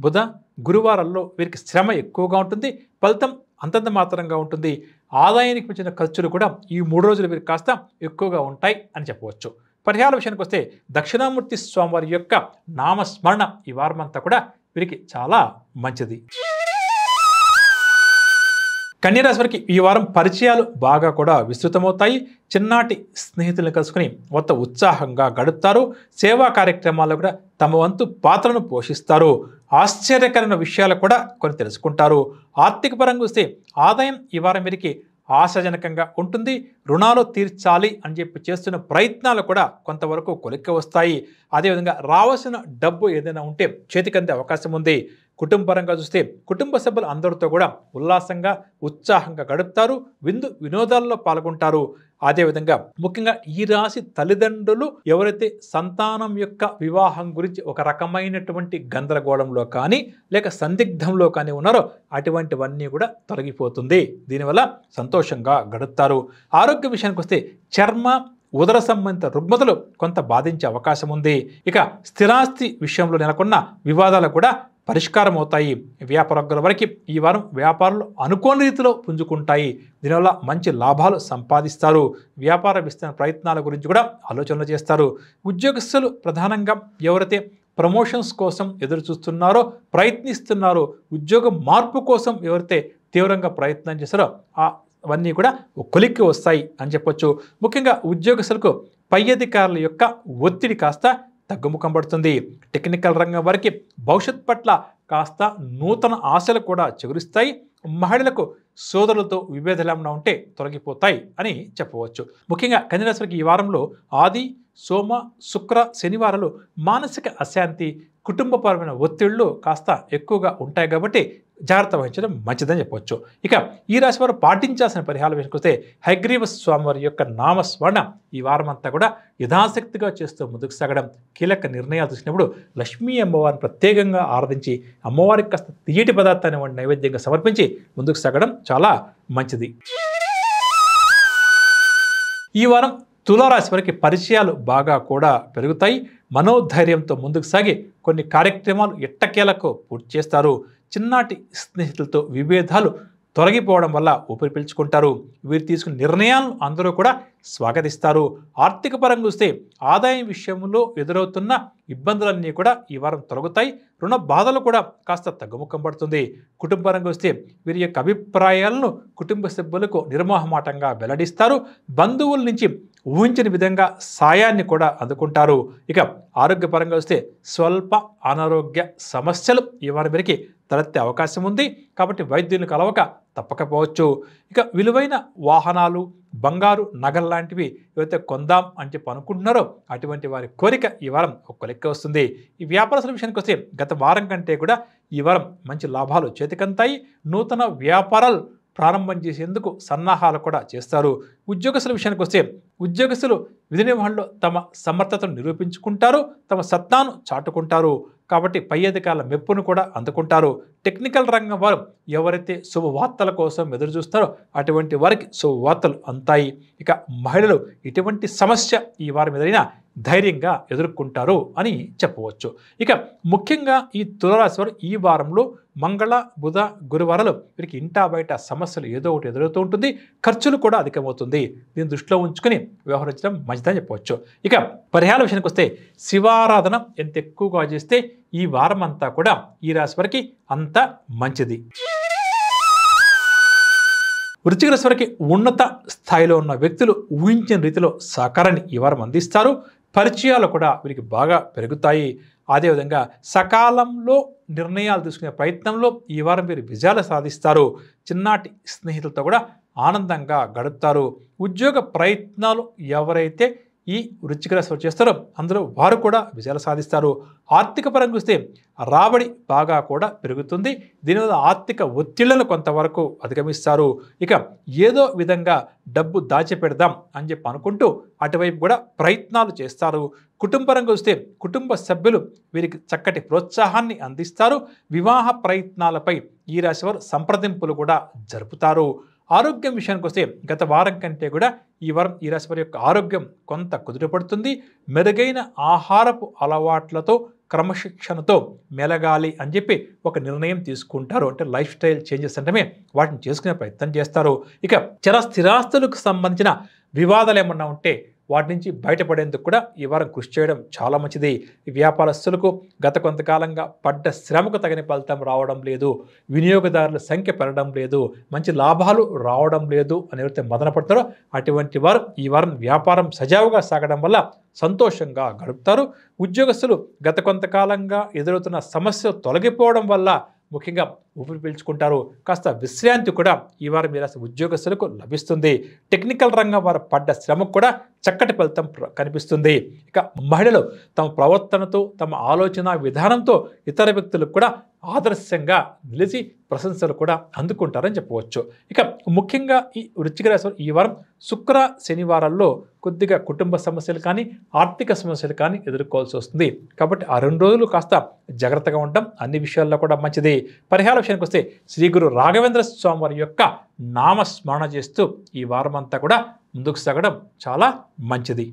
బుధ, గురువారాల్లో వీరికి శ్రమ ఎక్కువగా ఉంటుంది. ఫలితం అంతంత మాత్రంగా ఉంటుంది. ఆదాయానికి మించిన ఖర్చులు కూడా ఈ 3 రోజులు వీరికి కాస్త ఎక్కువగా ఉంటాయి అని చెప్పవచ్చు. పరిహార విషయానికి వస్తే దక్షిణామూర్తి స్వామివారి యొక్క నామస్మరణ ఈ వారం అంతా కూడా వీరికి చాలా మంచిది. కన్యరాశి వారికి ఈ వారం పరిచయాలు బాగా కూడా విస్తృతమవుతాయి. చిన్నాటి స్నేహితులను కలుసుకుని మొత్తం ఉత్సాహంగా గడుపుతారు. సేవా కార్యక్రమాల్లో కూడా తమ వంతు పాత్రను పోషిస్తారు. ఆశ్చర్యకరమైన విషయాలు కూడా కొన్ని తెలుసుకుంటారు. ఆర్థిక పరంగా వస్తే ఆదాయం ఈ వారం వీరికి ఆశాజనకంగా ఉంటుంది. రుణాలు తీర్చాలి అని చెప్పి చేస్తున్న ప్రయత్నాలు కూడా కొంతవరకు కొలిక్కి వస్తాయి. అదేవిధంగా రావాల్సిన డబ్బు ఏదైనా ఉంటే చేతికందే అవకాశం ఉంది. కుటుంబపరంగా చూస్తే కుటుంబ సభ్యులు అందరితో కూడా ఉల్లాసంగా ఉత్సాహంగా గడుపుతారు. వినోదాల్లో పాల్గొంటారు. అదేవిధంగా ముఖ్యంగా ఈ రాశి తల్లిదండ్రులు ఎవరైతే సంతానం యొక్క వివాహం గురించి ఒక రకమైనటువంటి గందరగోళంలో కానీ లేక సందిగ్ధంలో కానీ ఉన్నారో అటువంటివన్నీ కూడా తొలగిపోతుంది. దీనివల్ల సంతోషంగా గడుపుతారు. ఆరోగ్య విషయానికి వస్తే చర్మ, ఉదర సంబంధిత రుగ్మతలు కొంత బాధించే అవకాశం ఉంది. ఇక స్థిరాస్తి విషయంలో నెలకొన్న వివాదాలు కూడా పరిష్కారం అవుతాయి. వ్యాపారస్తుల వరకు ఈ వారం వ్యాపారాలు అనుకోని రీతిలో పుంజుకుంటాయి. దీనివల్ల మంచి లాభాలు సంపాదిస్తారు. వ్యాపార విస్తరణ ప్రయత్నాల గురించి కూడా ఆలోచనలు చేస్తారు. ఉద్యోగస్తులు ప్రధానంగా ఎవరైతే ప్రమోషన్స్ కోసం ఎదురు చూస్తున్నారో, ప్రయత్నిస్తున్నారో, ఉద్యోగ మార్పు కోసం ఎవరైతే తీవ్రంగా ప్రయత్నం చేస్తారో అవన్నీ కూడా కొలిక్కి వస్తాయి అని చెప్పొచ్చు. ముఖ్యంగా ఉద్యోగస్తులకు పై అధికారుల యొక్క ఒత్తిడి కాస్త తగ్గుముఖం పడుతుంది. టెక్నికల్ రంగం వారికి భవిష్యత్ పట్ల కాస్త నూతన ఆశలు కూడా చిగురిస్తాయి. మహిళలకు సోదరులతో విభేదాలు ఏమైనా ఉంటే తొలగిపోతాయి అని చెప్పవచ్చు. ముఖ్యంగా కన్యరాశి వారికి ఈ వారంలో ఆది, సోమ, శుక్ర, శనివారాలు మానసిక అశాంతి, కుటుంబపరమైన ఒత్తిళ్లు కాస్త ఎక్కువగా ఉంటాయి కాబట్టి జాగ్రత్త వహించడం మంచిదని చెప్పవచ్చు. ఇక ఈ రాశి వారు పాటించాల్సిన పరిహారాల విషయానికి వస్తే హయగ్రీవ స్వామివారి యొక్క నామస్మరణ ఈ వారం అంతా కూడా యథాశక్తిగా చేస్తూ ముందుకు సాగడం, కీలక నిర్ణయాలు తీసుకున్నప్పుడు లక్ష్మీ అమ్మవారిని ప్రత్యేకంగా ఆరాధించి అమ్మవారికి కాస్త తీయటి పదార్థాన్ని వాడి నైవేద్యంగా సమర్పించి ముందుకు సాగడం చాలా మంచిది. ఈ వారం తులారాశి వారికి పరిచయాలు బాగా కూడా పెరుగుతాయి. మనోధైర్యంతో ముందుకు సాగి కొన్ని కార్యక్రమాలు ఎట్టకేలకు పూర్తి చేస్తారు. చిన్నాటి స్నేహితులతో విభేదాలు తొలగిపోవడం వల్ల ఊపిరి పీల్చుకుంటారు. వీరు తీసుకున్న నిర్ణయాలను అందరూ కూడా స్వాగతిస్తారు. ఆర్థిక పరంగా చూస్తే ఆదాయం విషయంలో ఎదురవుతున్న ఇబ్బందులన్నీ కూడా ఈ వారం తొలగుతాయి. రుణ బాధలు కూడా కాస్త తగ్గుముఖం పడుతుంది. కుటుంబ పరంగా వస్తే వీరి యొక్క అభిప్రాయాలను కుటుంబ సభ్యులకు నిర్మోహమాటంగా వెల్లడిస్తారు. బంధువుల నుంచి ఊహించని విధంగా సాయాన్ని కూడా అందుకుంటారు. ఇక ఆరోగ్యపరంగా వస్తే స్వల్ప అనారోగ్య సమస్యలు ఈ వారం వీరికి తలెత్తే అవకాశం ఉంది. కాబట్టి వైద్యులను కలవక తప్పకపోవచ్చు. ఇక విలువైన వాహనాలు, బంగారు నగలు లాంటివి ఏవైతే కొందాం అని చెప్పి అనుకుంటున్నారో అటువంటి వారి కోరిక ఈ వారం ఒక లెక్క వస్తుంది. ఈ వ్యాపారస్తుల విషయానికి వస్తే గత వారం కంటే కూడా ఈ వారం మంచి లాభాలు చేతికంతాయి. నూతన వ్యాపారాలు ప్రారంభం చేసేందుకు సన్నాహాలు కూడా చేస్తారు. ఉద్యోగస్తుల విషయానికి వస్తే ఉద్యోగస్తులు విధి నిర్వహణలో తమ సమర్థతను నిరూపించుకుంటారు, తమ సత్తాను చాటుకుంటారు. కాబట్టి పై అధికారుల మెప్పును కూడా అందుకుంటారు. టెక్నికల్ రంగం వారు ఎవరైతే శుభవార్తల కోసం ఎదురు చూస్తారో అటువంటి వారికి శుభవార్తలు అందుతాయి. ఇక మహిళలు ఇటువంటి సమస్య ఈ వారం ఎదురైనా ధైర్యంగా ఎదుర్కొంటారు అని చెప్పవచ్చు. ఇక ముఖ్యంగా ఈ తులారాశి వారు ఈ వారంలో మంగళ, బుధ, గురువారాలు వీరికి ఇంటా బయట సమస్యలు ఏదో ఒకటి ఎదురవుతూ ఉంటుంది. ఖర్చులు కూడా అధికమవుతుంది. దీన్ని దృష్టిలో ఉంచుకొని వ్యవహరించడం మంచిదని చెప్పవచ్చు. ఇక పరిహార విషయానికి వస్తే శివారాధన ఎంత ఎక్కువగా చేస్తే ఈ వారం అంతా కూడా ఈ రాశి వారికి అంత మంచిది. వృశ్చిక రాశి వారికి ఉన్నత స్థాయిలో ఉన్న వ్యక్తులు ఊహించిన రీతిలో సహకారాన్ని ఈ వారం అందిస్తారు. పరిచయాలు కూడా వీరికి బాగా పెరుగుతాయి. అదేవిధంగా సకాలంలో నిర్ణయాలు తీసుకునే ప్రయత్నంలో ఈ వారం వీరు విజయాలు సాధిస్తారు. చిన్ననాటి స్నేహితులతో కూడా ఆనందంగా గడుపుతారు. ఉద్యోగ ప్రయత్నాలు ఎవరైతే ఈ వృశ్చిక రాశి వారు చేస్తారో అందులో వారు కూడా విజయాలు సాధిస్తారు. ఆర్థిక పరంగా చూస్తే రాబడి బాగా కూడా పెరుగుతుంది. దీనివల్ల ఆర్థిక ఒత్తిళ్లను కొంతవరకు అధిగమిస్తారు. ఇక ఏదో విధంగా డబ్బు దాచిపెడదాం అని చెప్పి అనుకుంటూ అటువైపు కూడా ప్రయత్నాలు చేస్తారు. కుటుంబపరంగా చూస్తే కుటుంబ సభ్యులు వీరికి చక్కటి ప్రోత్సాహాన్ని అందిస్తారు. వివాహ ప్రయత్నాలపై ఈ రాశి వారు సంప్రదింపులు కూడా జరుపుతారు. ఆరోగ్యం విషయానికి వస్తే గత వారం కంటే కూడా ఈ వారం ఈ రాశి వారి యొక్క ఆరోగ్యం కొంత కుదుటపడుతుంది. మెరుగైన ఆహారపు అలవాట్లతో క్రమశిక్షణతో మెలగాలి అని చెప్పి ఒక నిర్ణయం తీసుకుంటారు. అంటే లైఫ్ స్టైల్ చేంజెస్ అంటే వాటిని చేసుకునే ప్రయత్నం చేస్తారు. ఇక స్థిరాస్తులకు సంబంధించిన వివాదాలు ఏమన్నా ఉంటే వాటి నుంచి బయటపడేందుకు కూడా ఈ వారం కృషి చేయడం చాలా మంచిది. ఈ వ్యాపారస్తులకు గత కొంతకాలంగా పడ్డ శ్రమకు తగిన ఫలితం రావడం లేదు, వినియోగదారుల సంఖ్య పెరగడం లేదు, మంచి లాభాలు రావడం లేదు అని ఎవరైతే మదన పడతారో అటువంటి వారు ఈ వారం వ్యాపారం సజావుగా సాగడం వల్ల సంతోషంగా గడుపుతారు. ఉద్యోగస్తులు గత కొంతకాలంగా ఎదురవుతున్న సమస్య తొలగిపోవడం వల్ల ముఖ్యంగా ఊపిరి పీల్చుకుంటారు. కాస్త విశ్రాంతి కూడా ఈ వారం ఈ రాశి ఉద్యోగస్తులకు లభిస్తుంది. టెక్నికల్ రంగం వారు పడ్డ శ్రమకు కూడా చక్కటి ఫలితం కనిపిస్తుంది. ఇక మహిళలు తమ ప్రవర్తనతో తమ ఆలోచన విధానంతో ఇతర వ్యక్తులకు కూడా ఆదర్శంగా నిలిచి ప్రశంసలు కూడా అందుకుంటారని చెప్పవచ్చు. ఇక ముఖ్యంగా ఈ వృశ్చిక రాశి ఈ వారం శుక్ర శనివారాల్లో కొద్దిగా కుటుంబ సమస్యలు కానీ ఆర్థిక సమస్యలు కానీ ఎదుర్కోవాల్సి వస్తుంది. కాబట్టి ఆ 2 రోజులు కాస్త జాగ్రత్తగా ఉండడం అన్ని విషయాల్లో కూడా మంచిది. పరిహార విషయానికి వస్తే శ్రీ గురు రాఘవేంద్ర స్వామి వారి యొక్క నామస్మరణ చేస్తూ ఈ వారం అంతా కూడా ముందుకు సాగడం చాలా మంచిది.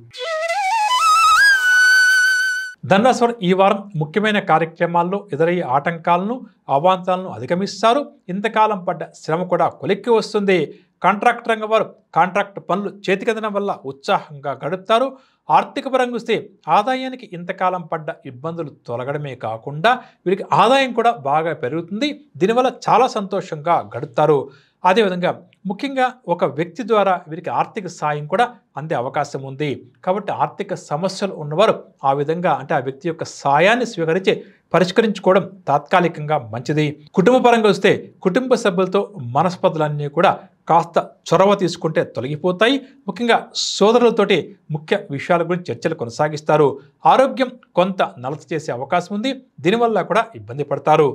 ధనురాశి వారు ఈ వారం ముఖ్యమైన కార్యక్రమాల్లో ఎదురయ్యే ఆటంకాలను అవాంతరాలను అధిగమిస్తారు. ఇంతకాలం పడ్డ శ్రమ కూడా కొలిక్కి వస్తుంది. కాంట్రాక్ట్ రంగం వారు కాంట్రాక్ట్ పనులు చేతికందడం వల్ల ఉత్సాహంగా గడుపుతారు. ఆర్థిక పరంగా చూస్తే ఆదాయానికి ఇంతకాలం పడ్డ ఇబ్బందులు తొలగడమే కాకుండా వీరికి ఆదాయం కూడా బాగా పెరుగుతుంది. దీనివల్ల చాలా సంతోషంగా గడుపుతారు. అదేవిధంగా ముఖ్యంగా ఒక వ్యక్తి ద్వారా వీరికి ఆర్థిక సాయం కూడా అందే అవకాశం ఉంది. కాబట్టి ఆర్థిక సమస్యలు ఉన్నవారు ఆ విధంగా అంటే ఆ వ్యక్తి యొక్క సాయాన్ని స్వీకరించి పరిష్కరించుకోవడం తాత్కాలికంగా మంచిది. కుటుంబ పరంగా వస్తే కుటుంబ సభ్యులతో మనస్పర్ధలన్నీ కూడా కాస్త చొరవ తీసుకుంటే తొలగిపోతాయి. ముఖ్యంగా సోదరులతోటి ముఖ్య విషయాల గురించి చర్చలు కొనసాగిస్తారు. ఆరోగ్యం కొంత నలత చేసే అవకాశం ఉంది. దీనివల్ల కూడా ఇబ్బంది పడతారు.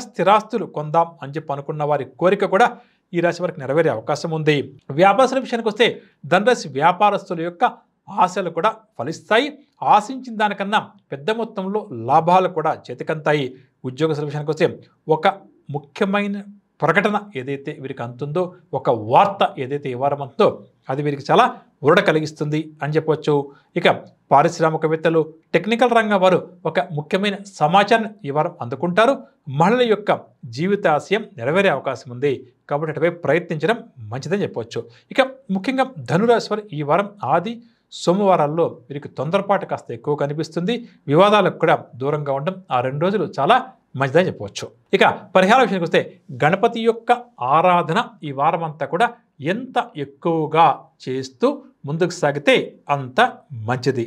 స్థిరాస్తులు కొందాం అని చెప్పి అనుకున్న వారి కోరిక కూడా ఈ రాశి వారికి నెరవేరే అవకాశం ఉంది. వ్యాపారస్తుల విషయానికి వస్తే ధనురాశి వ్యాపారస్తుల యొక్క ఆశలు కూడా ఫలిస్తాయి. ఆశించిన దానికన్నా పెద్ద మొత్తంలో లాభాలు కూడా చేతికంతాయి. ఉద్యోగస్తుల విషయానికి వస్తే ఒక ముఖ్యమైన ప్రకటన ఏదైతే వీరికి అందుతుందో ఒక వార్త ఏదైతే ఈ వారం అందుతుందో అది వీరికి చాలా ఊరట కలిగిస్తుంది అని చెప్పవచ్చు. ఇక పారిశ్రామికవేత్తలు టెక్నికల్ రంగం వారు ఒక ముఖ్యమైన సమాచారం ఈ వారం అందుకుంటారు. మహిళల యొక్క జీవితాశయం నెరవేరే అవకాశం ఉంది. కాబట్టి అటువైపు ప్రయత్నించడం మంచిదని చెప్పవచ్చు. ఇక ముఖ్యంగా ధనురాశి వారు ఈ వారం ఆది సోమవారాల్లో వీరికి తొందరపాటు కాస్త ఎక్కువ కనిపిస్తుంది. వివాదాలకు కూడా దూరంగా ఉండడం ఆ 2 రోజులు చాలా మంచిదని చెప్పవచ్చు. ఇక పరిహార విషయానికి వస్తే గణపతి యొక్క ఆరాధన ఈ వారం అంతా కూడా ఎంత ఎక్కువగా చేస్తూ ముందుకు సాగితే అంత మంచిది.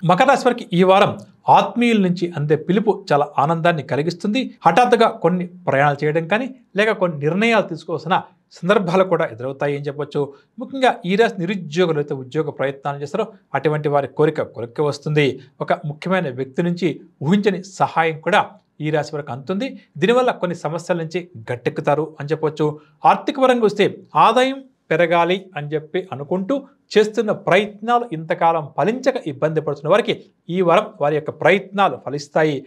మకర రాశి వారికి ఈ వారం ఆత్మీయుల నుంచి అందే పిలుపు చాలా ఆనందాన్ని కలిగిస్తుంది. హఠాత్తుగా కొన్ని ప్రయాణాలు చేయడం కానీ లేక కొన్ని నిర్ణయాలు తీసుకోవాల్సిన సందర్భాలు కూడా ఎదురవుతాయి అని చెప్పొచ్చు. ముఖ్యంగా ఈ రాశి నిరుద్యోగులు అయితే ఉద్యోగ ప్రయత్నాలు చేస్తారో అటువంటి వారి కోరిక కొలిక్కి వస్తుంది. ఒక ముఖ్యమైన వ్యక్తి నుంచి ఊహించని సహాయం కూడా ఈ రాశి వరకు అందుతుంది. దీనివల్ల కొన్ని సమస్యల నుంచి గట్టెక్కుతారు అని చెప్పొచ్చు. ఆర్థిక పరంగా వస్తే ఆదాయం పెరగాలి అని చెప్పి అనుకుంటూ చేస్తున్న ప్రయత్నాలు ఇంతకాలం ఫలించక ఇబ్బంది పడుతున్న వారికి ఈ వారం వారి యొక్క ప్రయత్నాలు ఫలిస్తాయి.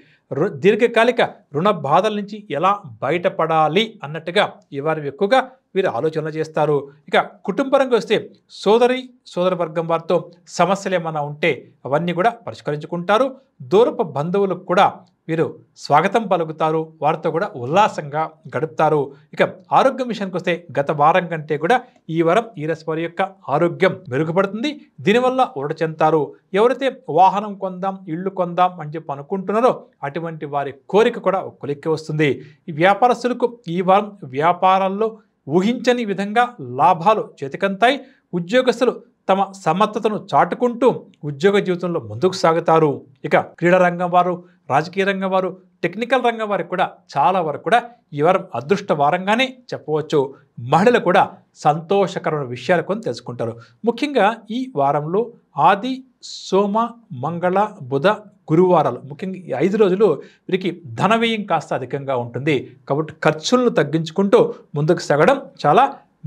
దీర్ఘకాలిక రుణ బాధల నుంచి ఎలా బయటపడాలి అన్నట్టుగా ఈ వారం ఎక్కువగా వీరు ఆలోచనలు చేస్తారు. ఇక కుటుంబరంగా వస్తే సోదరవర్గం వారితో సమస్యలు ఏమైనా ఉంటే అవన్నీ కూడా పరిష్కరించుకుంటారు. దూరపు బంధువులకు కూడా వీరు స్వాగతం పలుకుతారు, వారితో కూడా ఉల్లాసంగా గడుపుతారు. ఇక ఆరోగ్యం విషయానికి వస్తే గత వారం కంటే కూడా ఈ వారం ఈ రాశి వారి యొక్క ఆరోగ్యం మెరుగుపడుతుంది. దీనివల్ల ఊరట చెందుతారు. ఎవరైతే వాహనం కొందాం, ఇల్లు కొందాం అని చెప్పి అనుకుంటున్నారో అటువంటి వారి కోరిక కూడా కొలిక్కి వస్తుంది. ఈ వ్యాపారస్తులకు ఈ వారం వ్యాపారాల్లో ఊహించని విధంగా లాభాలు చేతికంతాయి. ఉద్యోగస్తులు తమ సమర్థతను చాటుకుంటూ ఉద్యోగ జీవితంలో ముందుకు సాగుతారు. ఇక క్రీడా రంగం వారు, రాజకీయ రంగం వారు, టెక్నికల్ రంగం వారికి కూడా చాలా వరకు కూడా ఈ వారం అదృష్ట వారంగానే చెప్పవచ్చు. మహిళలు కూడా సంతోషకరమైన విషయాలు కొన్ని తెలుసుకుంటారు. ముఖ్యంగా ఈ వారంలో ఆది, సోమ, మంగళ, బుధ, గురువారాలు ముఖ్యంగా ఈ 5 రోజులు వీరికి ధన వ్యయం కాస్త అధికంగా ఉంటుంది. కాబట్టి ఖర్చులను తగ్గించుకుంటూ ముందుకు సాగడం చాలా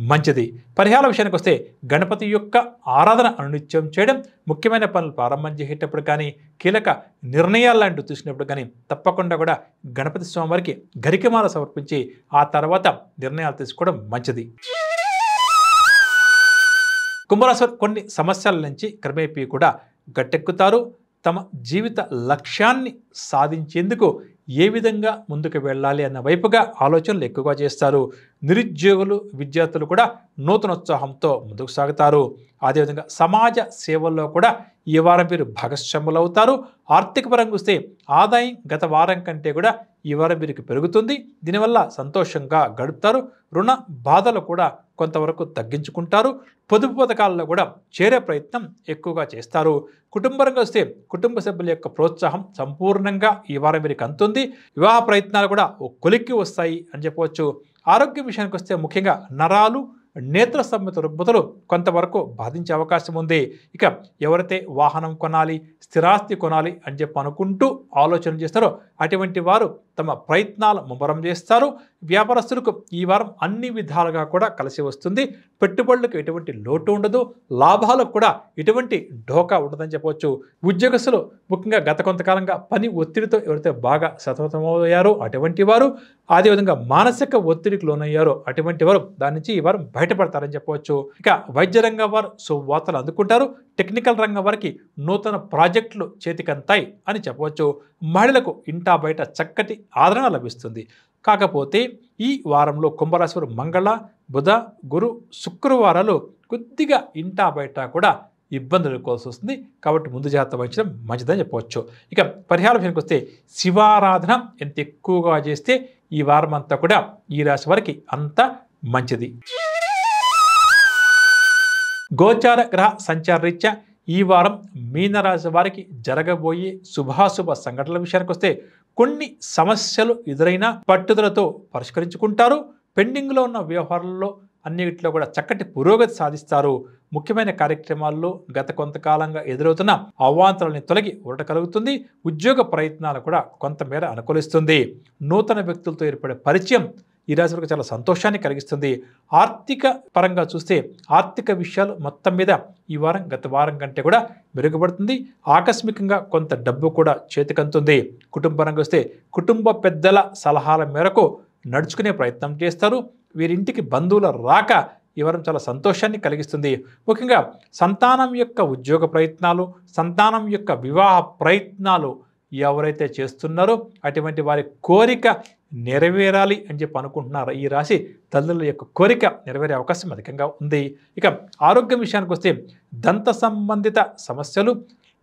మంచిది. పరిహార విషయానికి వస్తే గణపతి యొక్క ఆరాధన అనునిత్యం చేయడం, ముఖ్యమైన పనులు ప్రారంభం చేసేటప్పుడు కానీ, కీలక నిర్ణయాలు లాంటివి చూసినప్పుడు కానీ తప్పకుండా కూడా గణపతి స్వామి వారికి గరికమాల సమర్పించి ఆ తర్వాత నిర్ణయాలు తీసుకోవడం మంచిది. కుంభరాశి కొన్ని సమస్యల నుంచి క్రమేపీ కూడా గట్టెక్కుతారు. తమ జీవిత లక్ష్యాన్ని సాధించేందుకు ఏ విధంగా ముందుకు వెళ్ళాలి అన్న వైపుగా ఆలోచనలు ఎక్కువగా చేస్తారు. నిరుద్యోగులు, విద్యార్థులు కూడా నూతనోత్సాహంతో ముందుకు సాగుతారు. అదేవిధంగా సమాజ సేవల్లో కూడా ఈ వారం వీరు భాగస్వాములు అవుతారు. ఆర్థిక పరంగా వస్తే ఆదాయం గత వారం కంటే కూడా ఈ వారం వీరికి పెరుగుతుంది. దీనివల్ల సంతోషంగా గడుపుతారు. రుణ బాధలు కూడా కొంతవరకు తగ్గించుకుంటారు. పొదుపు పథకాలలో కూడా చేరే ప్రయత్నం ఎక్కువగా చేస్తారు. కుటుంబరంగా వస్తే కుటుంబ సభ్యుల యొక్క ప్రోత్సాహం సంపూర్ణంగా ఈ వారం వీరికి అందుతుంది. వివాహ ప్రయత్నాలు కూడా కొలిక్కి వస్తాయి అని చెప్పవచ్చు. ఆరోగ్యం విషయానికి వస్తే ముఖ్యంగా నరాలు, నేత్ర సంబంధిత రుగ్మతలు కొంతవరకు బాధించే అవకాశం ఉంది. ఇక ఎవరైతే వాహనం కొనాలి, స్థిరాస్తి కొనాలి అని చెప్పి అనుకుంటూ ఆలోచన చేస్తారో అటువంటి వారు తమ ప్రయత్నాలు ముమ్మరం చేస్తారు. వ్యాపారస్తులకు ఈ వారం అన్ని విధాలుగా కూడా కలిసి వస్తుంది. పెట్టుబడులకు ఎటువంటి లోటు ఉండదు, లాభాలకు కూడా ఎటువంటి ఢోకా ఉండదని చెప్పవచ్చు. ఉద్యోగస్తులు ముఖ్యంగా గత కొంతకాలంగా పని ఒత్తిడితో ఎవరైతే బాగా సతమతమయ్యారో అటువంటి వారు, అదేవిధంగా మానసిక ఒత్తిడికి లోనయ్యారో అటువంటి వారు దాని నుంచి ఈ వారం బయటపడతారని చెప్పవచ్చు. ఇక వైద్య రంగం వారు శుభవార్తలు అందుకుంటారు. టెక్నికల్ రంగం వారికి నూతన ప్రాజెక్టులు చేతికంతాయి అని చెప్పవచ్చు. మహిళలకు ఇంటా బయట చక్కటి ఆదరణ లభిస్తుంది. కాకపోతే ఈ వారంలో కుంభరాశి వారు మంగళ, బుధ, గురు, శుక్రవారాలు కొద్దిగా ఇంటా బయట కూడా ఇబ్బందులు ఎదుర్కోవాల్సి వస్తుంది. కాబట్టి ముందు జాగ్రత్త వహించడం మంచిదని చెప్పవచ్చు. ఇక పరిహార విషయానికి వస్తే శివారాధన ఎంత ఎక్కువగా చేస్తే ఈ వారం అంతా కూడా ఈ రాశి వారికి అంత మంచిది. గోచార గ్రహ సంచార రీత్యా ఈ వారం మీనరాశి వారికి జరగబోయే శుభాశుభ సంఘటనల విషయానికి వస్తే కొన్ని సమస్యలు ఎదురైనా పట్టుదలతో పరిష్కరించుకుంటారు. పెండింగ్లో ఉన్న వ్యవహారాల్లో అన్నిటిలో కూడా చక్కటి పురోగతి సాధిస్తారు. ముఖ్యమైన కార్యక్రమాల్లో గత కొంతకాలంగా ఎదురవుతున్న అవాంతరాలని తొలగి ఊరట కలుగుతుంది. ఉద్యోగ ప్రయత్నాలు కూడా కొంతమేర అనుకూలిస్తుంది. నూతన వ్యక్తులతో ఏర్పడే పరిచయం ఈ రాశి వారికి చాలా సంతోషాన్ని కలిగిస్తుంది. ఆర్థిక పరంగా చూస్తే ఆర్థిక విషయాలు మొత్తం మీద ఈ వారం గత వారం కంటే కూడా మెరుగుపడుతుంది. ఆకస్మికంగా కొంత డబ్బు కూడా చేతికంతుంది. కుటుంబ పరంగా వస్తే కుటుంబ పెద్దల సలహాల మేరకు నడుచుకునే ప్రయత్నం చేస్తారు. వీరింటికి బంధువుల రాక ఈ వారం చాలా సంతోషాన్ని కలిగిస్తుంది. ముఖ్యంగా సంతానం యొక్క ఉద్యోగ ప్రయత్నాలు, సంతానం యొక్క వివాహ ప్రయత్నాలు ఎవరైతే చేస్తున్నారో అటువంటి వారి కోరిక నెరవేరాలి అని చెప్పి అనుకుంటున్నారు. ఈ రాశి తల్లుల యొక్క కోరిక నెరవేరే అవకాశం అధికంగా ఉంది. ఇక ఆరోగ్యం విషయానికి వస్తే దంత సంబంధిత సమస్యలు,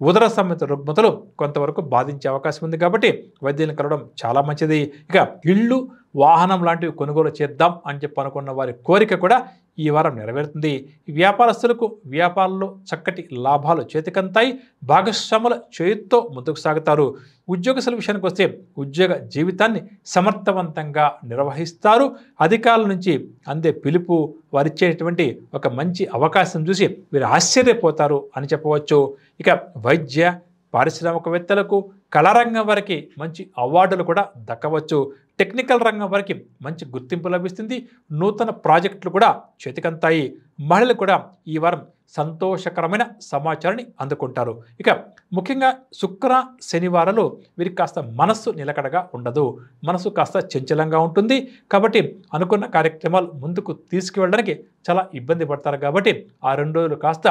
ఉదర సంబంధిత రుగ్మతలు కొంతవరకు బాధించే అవకాశం ఉంది. కాబట్టి వైద్యులను కలవడం చాలా మంచిది. ఇక ఇళ్ళు, వాహనం లాంటివి కొనుగోలు చేద్దాం అని చెప్పి అనుకున్న వారి కోరిక కూడా ఈ వారం నెరవేరుతుంది. వ్యాపారస్తులకు వ్యాపారంలో చక్కటి లాభాలు చేతికంతాయి. భాగస్వాముల చేతితో ముందుకు సాగుతారు. ఉద్యోగస్తుల విషయానికి వస్తే ఉద్యోగ జీవితాన్ని సమర్థవంతంగా నిర్వహిస్తారు. అధికారుల నుంచి అందే పిలుపు, వారిచ్చేటువంటి ఒక మంచి అవకాశం చూసి వీరు ఆశ్చర్యపోతారు అని చెప్పవచ్చు. ఇక వైద్య, పారిశ్రామికవేత్తలకు, కళారంగం వారికి మంచి అవార్డులు కూడా దక్కవచ్చు. టెక్నికల్ రంగం వరకు మంచి గుర్తింపు లభిస్తుంది. నూతన ప్రాజెక్టులు కూడా చేతికంతాయి. మహిళలు కూడా ఈ వారం సంతోషకరమైన సమాచారాన్ని అందుకుంటారు. ఇక ముఖ్యంగా శుక్ర శనివారాలు వీరికి కాస్త మనస్సు నిలకడగా ఉండదు. మనసు కాస్త చంచలంగా ఉంటుంది. కాబట్టి అనుకున్న కార్యక్రమాలు ముందుకు తీసుకువెళ్ళడానికి చాలా ఇబ్బంది పడతారు. కాబట్టి ఆ 2 రోజులు కాస్త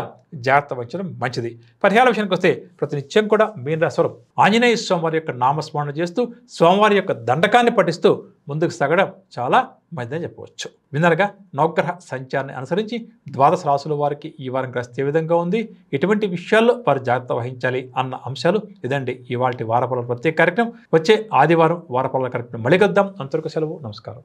జాగ్రత్త వహించడం మంచిది. పరిహార విషయానికి వస్తే ప్రతినిత్యం కూడా మీన రాశివారు ఆంజనేయ స్వామివారి యొక్క నామస్మరణ చేస్తూ స్వామివారి యొక్క దండకాన్ని పఠిస్తూ ముందుకు సాగడం చాలా మంచిదని చెప్పవచ్చు. విన్నరగా నవగ్రహ సంచారాన్ని అనుసరించి ద్వాదశ రాశుల వారికి ఈ వారం గ్రహిస్తే ఏ విధంగా ఉంది, ఎటువంటి విషయాల్లో వారు జాగ్రత్త వహించాలి అన్న అంశాలు ఇదండి ఇవాల్టి వారఫలాల ప్రత్యేక కార్యక్రమం. వచ్చే ఆదివారం వారఫలాల కార్యక్రమం మళ్ళీ కలుద్దాం. అంతవరకు సెలవు. నమస్కారం.